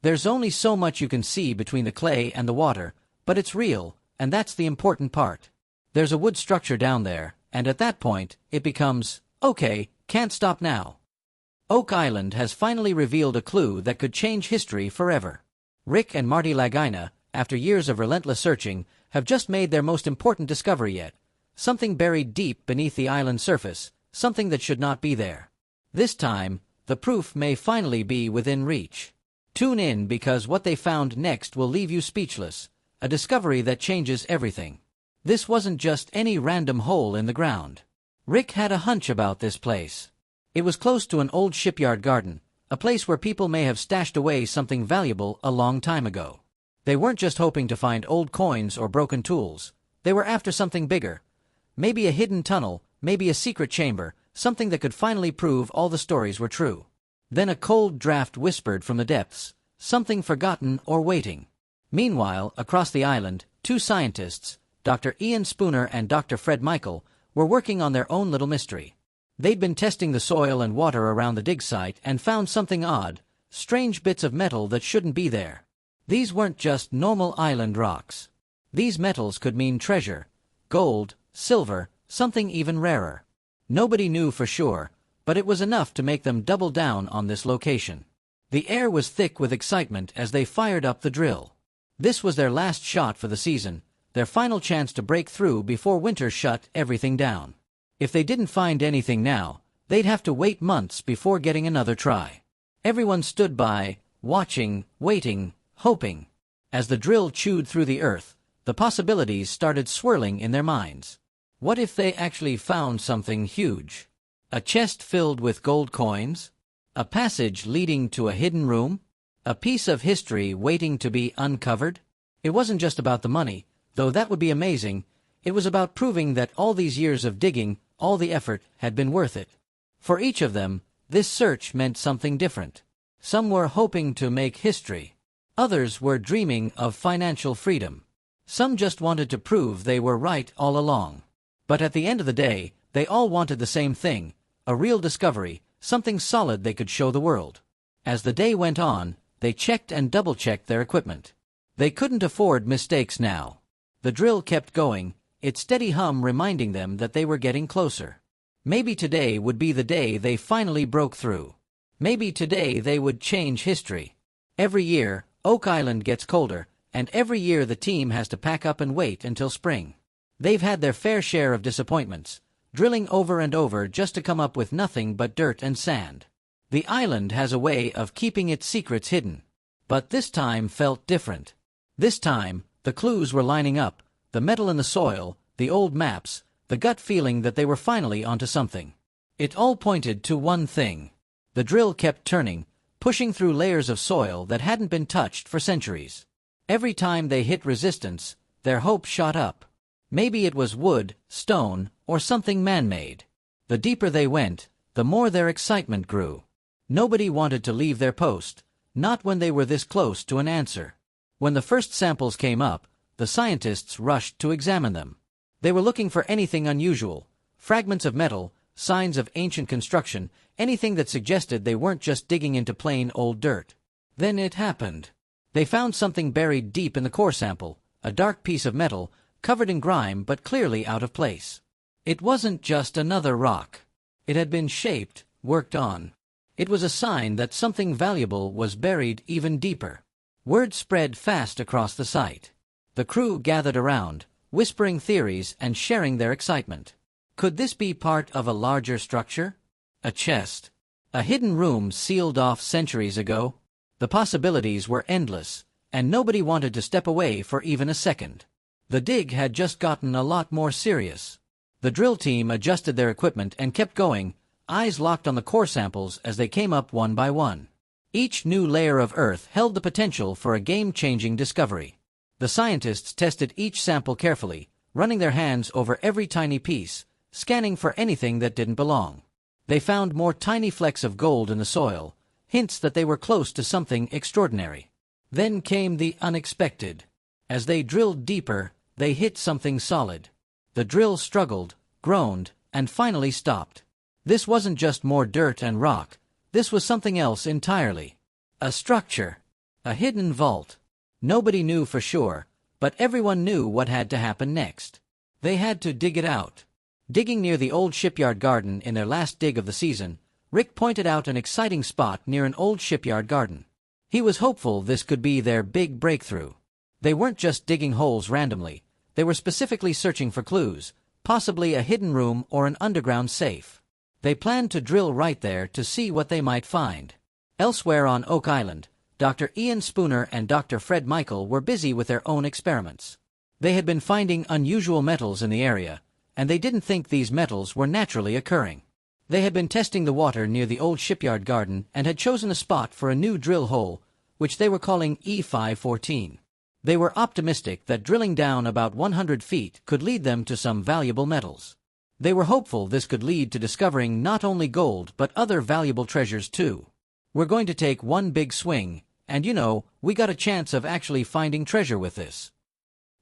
There's only so much you can see between the clay and the water, but it's real, and that's the important part. There's a wood structure down there, and at that point, it becomes, okay, can't stop now. Oak Island has finally revealed a clue that could change history forever. Rick and Marty Lagina, after years of relentless searching, have just made their most important discovery yet. Something buried deep beneath the island's surface, something that should not be there. This time, the proof may finally be within reach. Tune in because what they found next will leave you speechless, a discovery that changes everything. This wasn't just any random hole in the ground. Rick had a hunch about this place. It was close to an old shipyard garden, a place where people may have stashed away something valuable a long time ago. They weren't just hoping to find old coins or broken tools. They were after something bigger. Maybe a hidden tunnel, maybe a secret chamber, something that could finally prove all the stories were true. Then a cold draft whispered from the depths, something forgotten or waiting. Meanwhile, across the island, two scientists, Dr. Ian Spooner and Dr. Fred Michael, were working on their own little mystery. They'd been testing the soil and water around the dig site and found something odd, strange bits of metal that shouldn't be there. These weren't just normal island rocks. These metals could mean treasure, gold, silver, something even rarer. Nobody knew for sure, but it was enough to make them double down on this location. The air was thick with excitement as they fired up the drill. This was their last shot for the season, their final chance to break through before winter shut everything down. If they didn't find anything now, they'd have to wait months before getting another try. Everyone stood by, watching, waiting, hoping. As the drill chewed through the earth, the possibilities started swirling in their minds. What if they actually found something huge? A chest filled with gold coins? A passage leading to a hidden room? A piece of history waiting to be uncovered? It wasn't just about the money, though that would be amazing. It was about proving that all these years of digging, all the effort, had been worth it. For each of them, this search meant something different. Some were hoping to make history. Others were dreaming of financial freedom. Some just wanted to prove they were right all along. But at the end of the day, they all wanted the same thing, a real discovery, something solid they could show the world. As the day went on, they checked and double-checked their equipment. They couldn't afford mistakes now. The drill kept going, its steady hum reminding them that they were getting closer. Maybe today would be the day they finally broke through. Maybe today they would change history. Every year, Oak Island gets colder, and every year the team has to pack up and wait until spring. They've had their fair share of disappointments, drilling over and over just to come up with nothing but dirt and sand. The island has a way of keeping its secrets hidden. But this time felt different. This time, the clues were lining up, the metal in the soil, the old maps, the gut feeling that they were finally onto something. It all pointed to one thing. The drill kept turning, pushing through layers of soil that hadn't been touched for centuries. Every time they hit resistance, their hope shot up. Maybe it was wood, stone, or something man-made. The deeper they went, the more their excitement grew. Nobody wanted to leave their post, not when they were this close to an answer. When the first samples came up, the scientists rushed to examine them. They were looking for anything unusual, fragments of metal, signs of ancient construction, anything that suggested they weren't just digging into plain old dirt. Then it happened. They found something buried deep in the core sample, a dark piece of metal, covered in grime but clearly out of place. It wasn't just another rock. It had been shaped, worked on. It was a sign that something valuable was buried even deeper. Word spread fast across the site. The crew gathered around, whispering theories and sharing their excitement. Could this be part of a larger structure? A chest? A hidden room sealed off centuries ago? The possibilities were endless, and nobody wanted to step away for even a second. The dig had just gotten a lot more serious. The drill team adjusted their equipment and kept going, eyes locked on the core samples as they came up one by one. Each new layer of earth held the potential for a game-changing discovery. The scientists tested each sample carefully, running their hands over every tiny piece, scanning for anything that didn't belong. They found more tiny flecks of gold in the soil, hints that they were close to something extraordinary. Then came the unexpected. As they drilled deeper, they hit something solid. The drill struggled, groaned, and finally stopped. This wasn't just more dirt and rock. This was something else entirely. A structure. A hidden vault. Nobody knew for sure, but everyone knew what had to happen next. They had to dig it out. Digging near the old shipyard garden in their last dig of the season, Rick pointed out an exciting spot near an old shipyard garden. He was hopeful this could be their big breakthrough. They weren't just digging holes randomly, they were specifically searching for clues, possibly a hidden room or an underground safe. They planned to drill right there to see what they might find. Elsewhere on Oak Island, Dr. Ian Spooner and Dr. Fred Michael were busy with their own experiments. They had been finding unusual metals in the area, and they didn't think these metals were naturally occurring. They had been testing the water near the old shipyard garden and had chosen a spot for a new drill hole, which they were calling E514. They were optimistic that drilling down about 100 feet could lead them to some valuable metals. They were hopeful this could lead to discovering not only gold but other valuable treasures too. We're going to take one big swing, and we got a chance of actually finding treasure with this.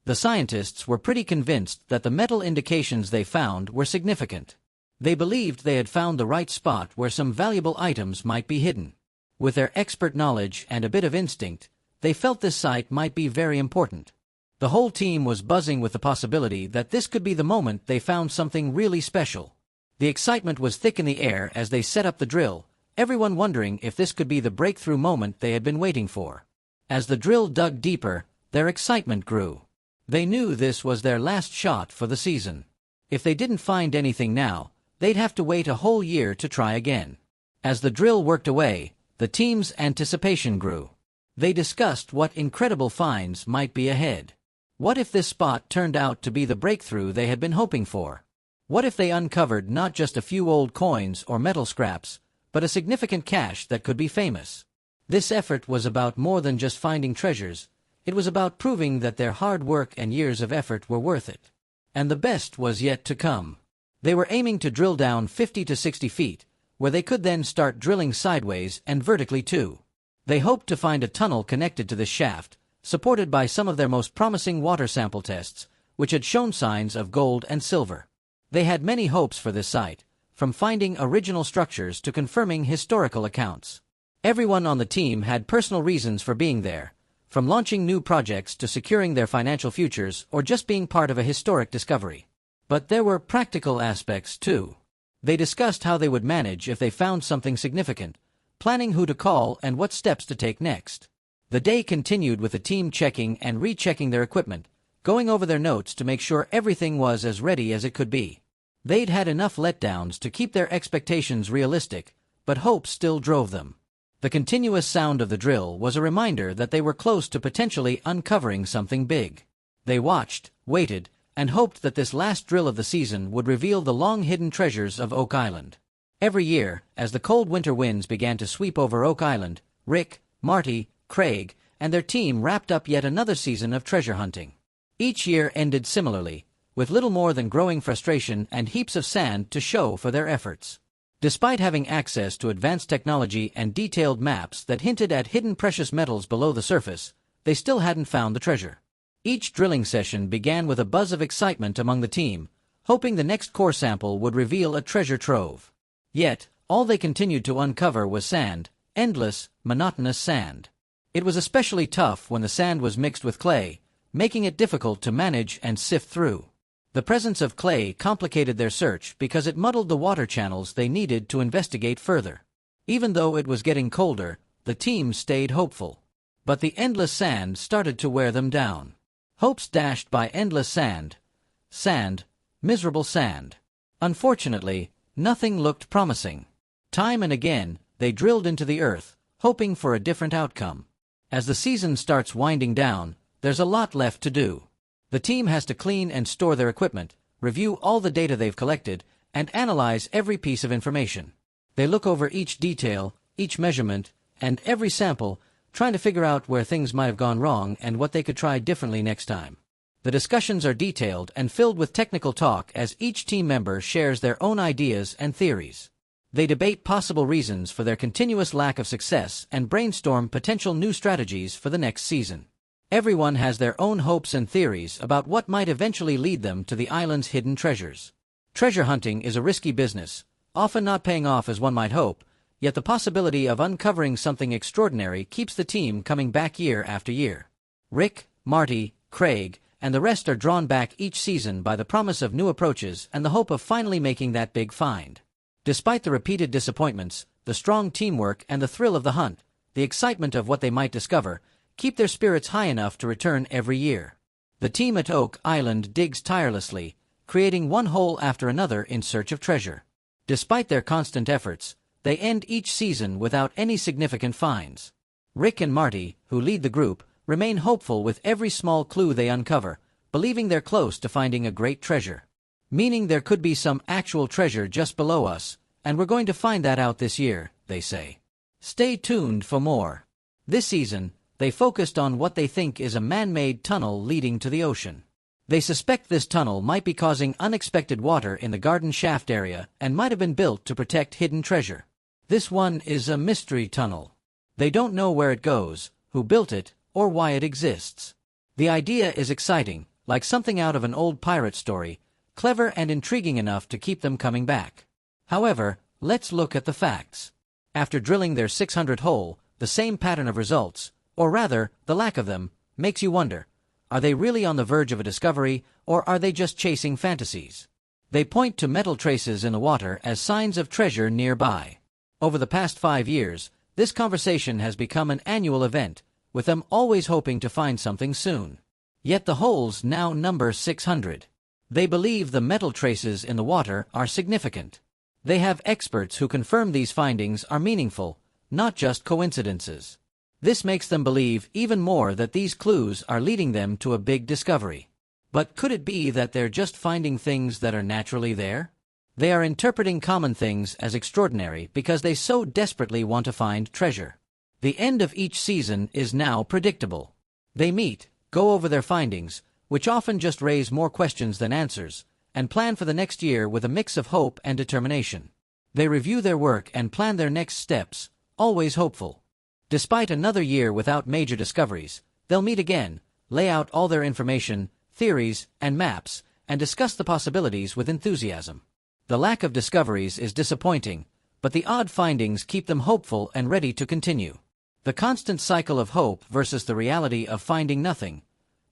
The scientists were pretty convinced that the metal indications they found were significant. They believed they had found the right spot where some valuable items might be hidden. With their expert knowledge and a bit of instinct, they felt this site might be very important. The whole team was buzzing with the possibility that this could be the moment they found something really special. The excitement was thick in the air as they set up the drill, everyone wondering if this could be the breakthrough moment they had been waiting for. As the drill dug deeper, their excitement grew. They knew this was their last shot for the season. If they didn't find anything now, they'd have to wait a whole year to try again. As the drill worked away, the team's anticipation grew. They discussed what incredible finds might be ahead. What if this spot turned out to be the breakthrough they had been hoping for? What if they uncovered not just a few old coins or metal scraps, but a significant cache that could be famous? This effort was about more than just finding treasures. It was about proving that their hard work and years of effort were worth it. And the best was yet to come. They were aiming to drill down 50 to 60 feet, where they could then start drilling sideways and vertically too. They hoped to find a tunnel connected to this shaft, supported by some of their most promising water sample tests, which had shown signs of gold and silver. They had many hopes for this site, from finding original structures to confirming historical accounts. Everyone on the team had personal reasons for being there, from launching new projects to securing their financial futures or just being part of a historic discovery. But there were practical aspects too. They discussed how they would manage if they found something significant, planning who to call and what steps to take next. The day continued with the team checking and rechecking their equipment, going over their notes to make sure everything was as ready as it could be. They'd had enough letdowns to keep their expectations realistic, but hope still drove them. The continuous sound of the drill was a reminder that they were close to potentially uncovering something big. They watched, waited, and hoped that this last drill of the season would reveal the long-hidden treasures of Oak Island. Every year, as the cold winter winds began to sweep over Oak Island, Rick, Marty, Craig, and their team wrapped up yet another season of treasure hunting. Each year ended similarly, with little more than growing frustration and heaps of sand to show for their efforts. Despite having access to advanced technology and detailed maps that hinted at hidden precious metals below the surface, they still hadn't found the treasure. Each drilling session began with a buzz of excitement among the team, hoping the next core sample would reveal a treasure trove. Yet, all they continued to uncover was sand, endless, monotonous sand. It was especially tough when the sand was mixed with clay, making it difficult to manage and sift through. The presence of clay complicated their search because it muddled the water channels they needed to investigate further. Even though it was getting colder, the team stayed hopeful. But the endless sand started to wear them down. Hopes dashed by endless sand. Sand, miserable sand. Unfortunately, nothing looked promising. Time and again, they drilled into the earth, hoping for a different outcome. As the season starts winding down, there's a lot left to do. The team has to clean and store their equipment, review all the data they've collected, and analyze every piece of information. They look over each detail, each measurement, and every sample, trying to figure out where things might have gone wrong and what they could try differently next time. The discussions are detailed and filled with technical talk as each team member shares their own ideas and theories. They debate possible reasons for their continuous lack of success and brainstorm potential new strategies for the next season. Everyone has their own hopes and theories about what might eventually lead them to the island's hidden treasures. Treasure hunting is a risky business, often not paying off as one might hope, Yet the possibility of uncovering something extraordinary keeps the team coming back year after year. Rick, Marty, Craig, and the rest are drawn back each season by the promise of new approaches and the hope of finally making that big find. Despite the repeated disappointments, the strong teamwork and the thrill of the hunt, the excitement of what they might discover, keep their spirits high enough to return every year. The team at Oak Island digs tirelessly, creating one hole after another in search of treasure. Despite their constant efforts, they end each season without any significant finds. Rick and Marty, who lead the group, remain hopeful with every small clue they uncover, believing they're close to finding a great treasure. Meaning there could be some actual treasure just below us, and we're going to find that out this year, they say. Stay tuned for more. This season, they focused on what they think is a man-made tunnel leading to the ocean. They suspect this tunnel might be causing unexpected water in the garden shaft area and might have been built to protect hidden treasure. This one is a mystery tunnel. They don't know where it goes, who built it, or why it exists. The idea is exciting, like something out of an old pirate story, clever and intriguing enough to keep them coming back. However, let's look at the facts. After drilling their 600th hole, the same pattern of results, or rather, the lack of them, makes you wonder, are they really on the verge of a discovery, or are they just chasing fantasies? They point to metal traces in the water as signs of treasure nearby. Over the past 5 years, this conversation has become an annual event, with them always hoping to find something soon. Yet the holes now number 600. They believe the metal traces in the water are significant. They have experts who confirm these findings are meaningful, not just coincidences. This makes them believe even more that these clues are leading them to a big discovery. But could it be that they're just finding things that are naturally there? They are interpreting common things as extraordinary because they so desperately want to find treasure. The end of each season is now predictable. They meet, go over their findings, which often just raise more questions than answers, and plan for the next year with a mix of hope and determination. They review their work and plan their next steps, always hopeful. Despite another year without major discoveries, they'll meet again, lay out all their information, theories, and maps, and discuss the possibilities with enthusiasm. The lack of discoveries is disappointing, but the odd findings keep them hopeful and ready to continue. The constant cycle of hope versus the reality of finding nothing.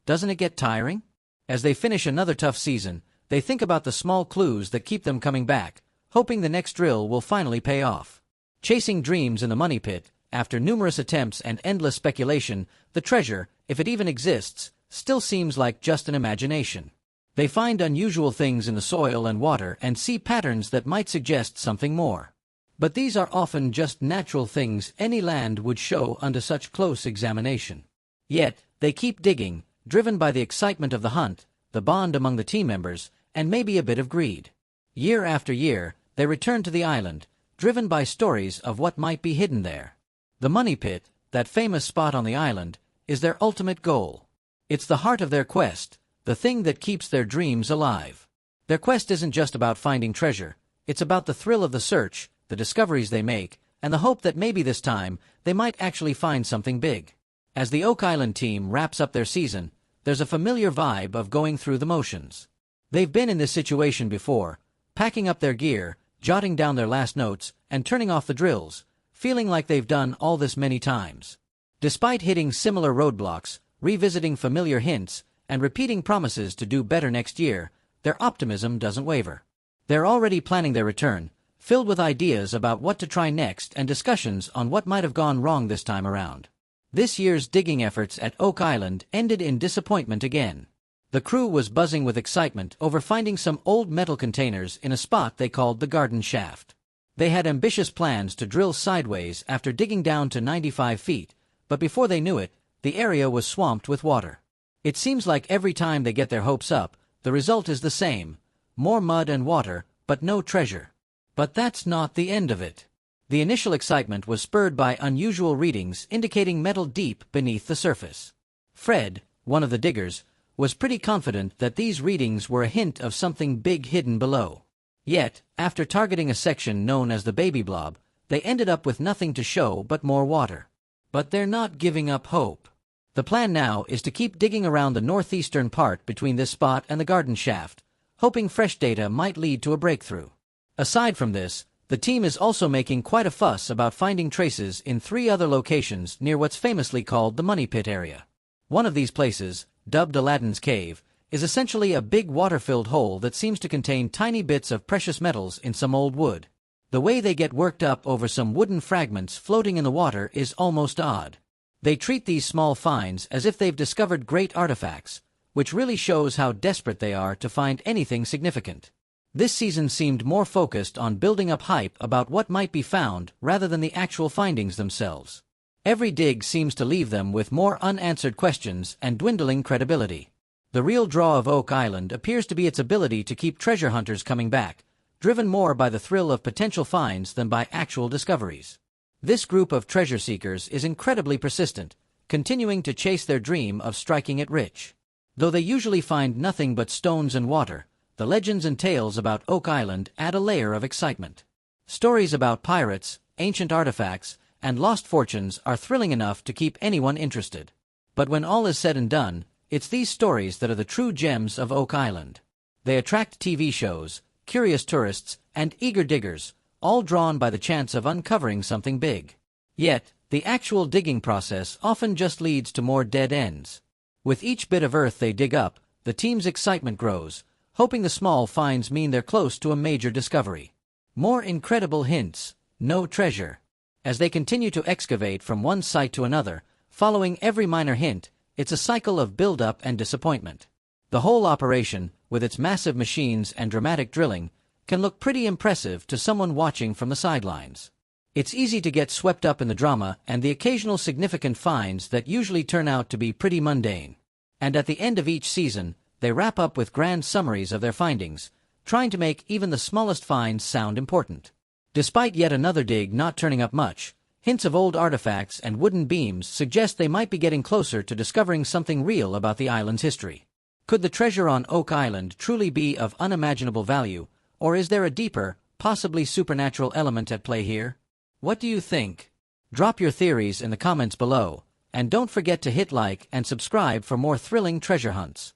Doesn't it get tiring? As they finish another tough season, they think about the small clues that keep them coming back, hoping the next drill will finally pay off. Chasing dreams in the money pit, after numerous attempts and endless speculation, the treasure, if it even exists, still seems like just an imagination. They find unusual things in the soil and water and see patterns that might suggest something more. But these are often just natural things any land would show under such close examination. Yet, they keep digging, driven by the excitement of the hunt, the bond among the team members, and maybe a bit of greed. Year after year, they return to the island, driven by stories of what might be hidden there. The money pit, that famous spot on the island, is their ultimate goal. It's the heart of their quest, the thing that keeps their dreams alive. Their quest isn't just about finding treasure, it's about the thrill of the search, the discoveries they make, and the hope that maybe this time, they might actually find something big. As the Oak Island team wraps up their season, there's a familiar vibe of going through the motions. They've been in this situation before, packing up their gear, jotting down their last notes, and turning off the drills, feeling like they've done all this many times. Despite hitting similar roadblocks, revisiting familiar hints, and repeating promises to do better next year, their optimism doesn't waver. They're already planning their return, filled with ideas about what to try next and discussions on what might have gone wrong this time around. This year's digging efforts at Oak Island ended in disappointment again. The crew was buzzing with excitement over finding some old metal containers in a spot they called the garden shaft. They had ambitious plans to drill sideways after digging down to 95 feet, but before they knew it, the area was swamped with water. It seems like every time they get their hopes up, the result is the same: more mud and water, but no treasure. But that's not the end of it. The initial excitement was spurred by unusual readings indicating metal deep beneath the surface. Fred, one of the diggers, was pretty confident that these readings were a hint of something big hidden below. Yet, after targeting a section known as the baby blob, they ended up with nothing to show but more water. But they're not giving up hope. The plan now is to keep digging around the northeastern part between this spot and the garden shaft, hoping fresh data might lead to a breakthrough. Aside from this, The team is also making quite a fuss about finding traces in 3 other locations near what's famously called the Money Pit area. One of these places, dubbed Aladdin's Cave, is essentially a big water-filled hole that seems to contain tiny bits of precious metals in some old wood. The way they get worked up over some wooden fragments floating in the water is almost odd. They treat these small finds as if they've discovered great artifacts, which really shows how desperate they are to find anything significant. This season seemed more focused on building up hype about what might be found rather than the actual findings themselves. Every dig seems to leave them with more unanswered questions and dwindling credibility. The real draw of Oak Island appears to be its ability to keep treasure hunters coming back, driven more by the thrill of potential finds than by actual discoveries. This group of treasure seekers is incredibly persistent, continuing to chase their dream of striking it rich. Though they usually find nothing but stones and water, the legends and tales about Oak Island add a layer of excitement. Stories about pirates, ancient artifacts, and lost fortunes are thrilling enough to keep anyone interested. But when all is said and done, it's these stories that are the true gems of Oak Island. They attract TV shows, curious tourists, and eager diggers, all drawn by the chance of uncovering something big. Yet, the actual digging process often just leads to more dead ends. With each bit of earth they dig up, the team's excitement grows, hoping the small finds mean they're close to a major discovery. More incredible hints, no treasure. As they continue to excavate from one site to another, following every minor hint, it's a cycle of build-up and disappointment. The whole operation, with its massive machines and dramatic drilling, can look pretty impressive to someone watching from the sidelines. It's easy to get swept up in the drama and the occasional significant finds that usually turn out to be pretty mundane. And at the end of each season, they wrap up with grand summaries of their findings, trying to make even the smallest finds sound important. Despite yet another dig not turning up much, hints of old artifacts and wooden beams suggest they might be getting closer to discovering something real about the island's history. Could the treasure on Oak Island truly be of unimaginable value, or is there a deeper, possibly supernatural element at play here? What do you think? Drop your theories in the comments below, and don't forget to hit like and subscribe for more thrilling treasure hunts.